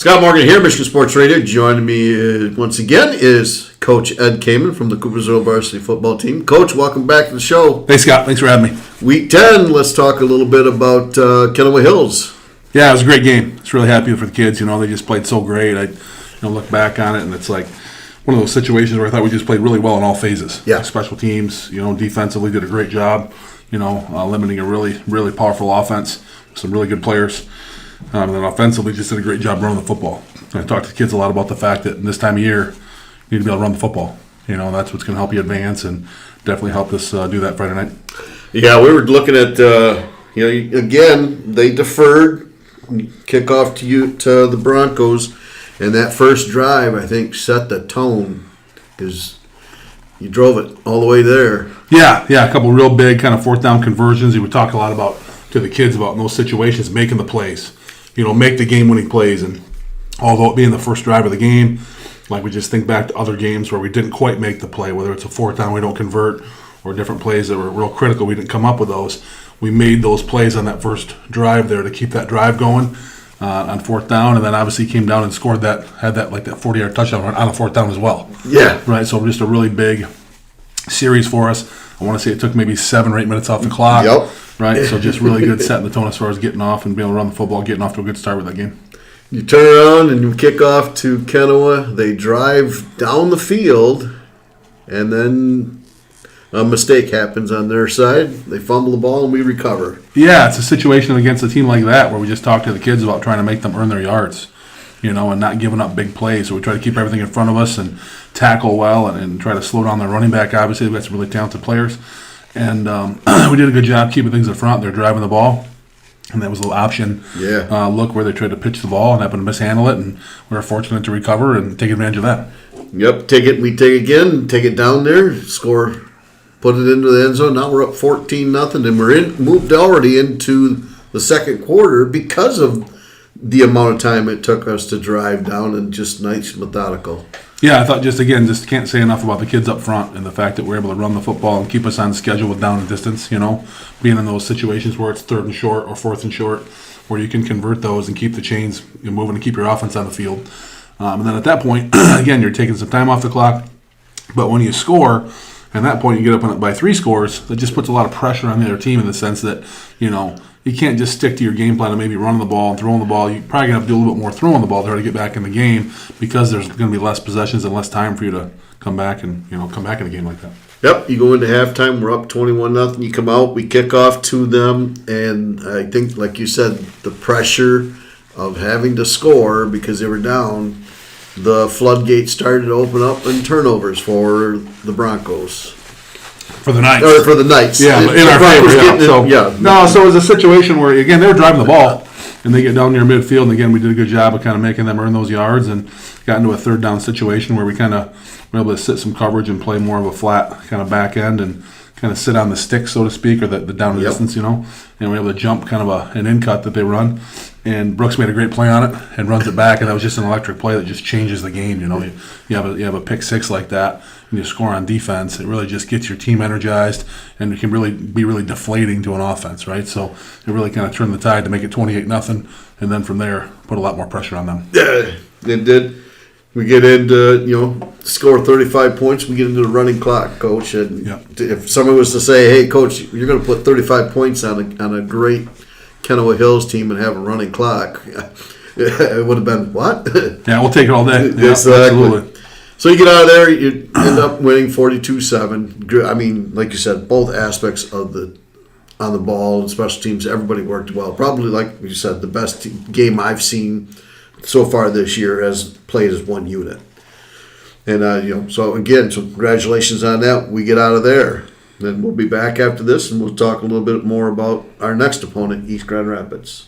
Scott Morgan here, Michigan Sports Radio. Joining me once again is Coach Ed Kaman from the Coopersville Varsity football team. Coach, welcome back to the show. Hey, Scott. Thanks for having me. Week 10, let's talk a little bit about Kenowa Hills. Yeah, it was a great game. It's really happy for the kids. You know, they just played so great. I look back on it, and it's like one of those situations where I thought we just played really well in all phases. Yeah. Special teams, defensively did a great job, limiting a really, really powerful offense. Some really good players. And then offensively just did a great job running the football. And I talked to the kids a lot about the fact that in this time of year, you need to be able to run the football. And that's what's going to help you advance and definitely help us do that Friday night. Yeah, we were looking at, again, they deferred kickoff to the Broncos. And that first drive, I think, set the tone because you drove it all the way there. Yeah, a couple real big kind of fourth down conversions. You would talk a lot about to the kids about in those situations making the plays. Make the game-winning plays. And although it being the first drive of the game, like we just think back to other games where we didn't quite make the play, whether it's a fourth down we don't convert or different plays that were real critical, we didn't come up with those. We made those plays on that first drive there to keep that drive going on fourth down, and then obviously came down and scored that 40-yard touchdown run on a fourth down as well. Yeah. Right, so just a really big series for us. I want to say it took maybe 7 or 8 minutes off the clock. Yep. Right, so just really good setting the tone as far as getting off and being able to run the football, getting off to a good start with that game. You turn around and you kick off to Kenowa. They drive down the field, and then a mistake happens on their side. They fumble the ball, and we recover. Yeah, it's a situation against a team like that where we just talk to the kids about trying to make them earn their yards, and not giving up big plays. So we try to keep everything in front of us and tackle well and try to slow down their running back. Obviously, we've got some really talented players. And we did a good job keeping things in front. They're driving the ball. And that was a little option look where they tried to pitch the ball and happened to mishandle it. And we were fortunate to recover and take advantage of that. Yep, we take it down there, score, put it into the end zone. Now we're up 14-0, and we're moved already into the second quarter because of the amount of time it took us to drive down and just nice, methodical. Yeah, I thought just can't say enough about the kids up front and the fact that we're able to run the football and keep us on schedule with down and distance, being in those situations where it's 3rd and short or 4th and short, where you can convert those and keep the chains moving and keep your offense on the field. And then at that point, again, you're taking some time off the clock. But when you score, at that point you get up by 3 scores, that just puts a lot of pressure on the other team in the sense that, you can't just stick to your game plan of maybe running the ball and throwing the ball. You're probably going to have to do a little bit more throwing the ball to try to get back in the game because there's going to be less possessions and less time for you to come back and come back in a game like that. Yep, you go into halftime, we're up 21-0. You come out, we kick off to them, and I think, like you said, the pressure of having to score because they were down, the floodgates started to open up and turnovers for the Broncos. For the Knights. Or for the Knights. Yeah, in our favor. Yeah. So it was a situation where, again, they were driving the ball, and they get down near midfield, and again, we did a good job of kind of making them earn those yards and got into a 3rd down situation where we kind of were able to sit some coverage and play more of a flat kind of back end and kind of sit on the stick, so to speak, or the down distance, and we're able to jump kind of an in cut that they run. And Brooks made a great play on it and runs it back, and that was just an electric play that just changes the game. You have a pick six like that, and you score on defense. It really just gets your team energized, and it can really be really deflating to an offense, right? So it really kind of turned the tide to make it 28-0, and then from there put a lot more pressure on them. Yeah, it did. We get into, score 35 points, we get into the running clock, Coach. And if someone was to say, hey, Coach, you're going to put 35 points on a great Kenowa Hills team and have a running clock, it would have been, what? Yeah, we'll take it all day. Yeah, absolutely. So you get out of there, you end up winning 42-7. I mean, like you said, both aspects of on the ball and special teams, everybody worked well. Probably, like you said, the best game I've seen so far this year has played as one unit. And, so again, so congratulations on that. We get out of there. Then we'll be back after this, and we'll talk a little bit more about our next opponent, East Grand Rapids.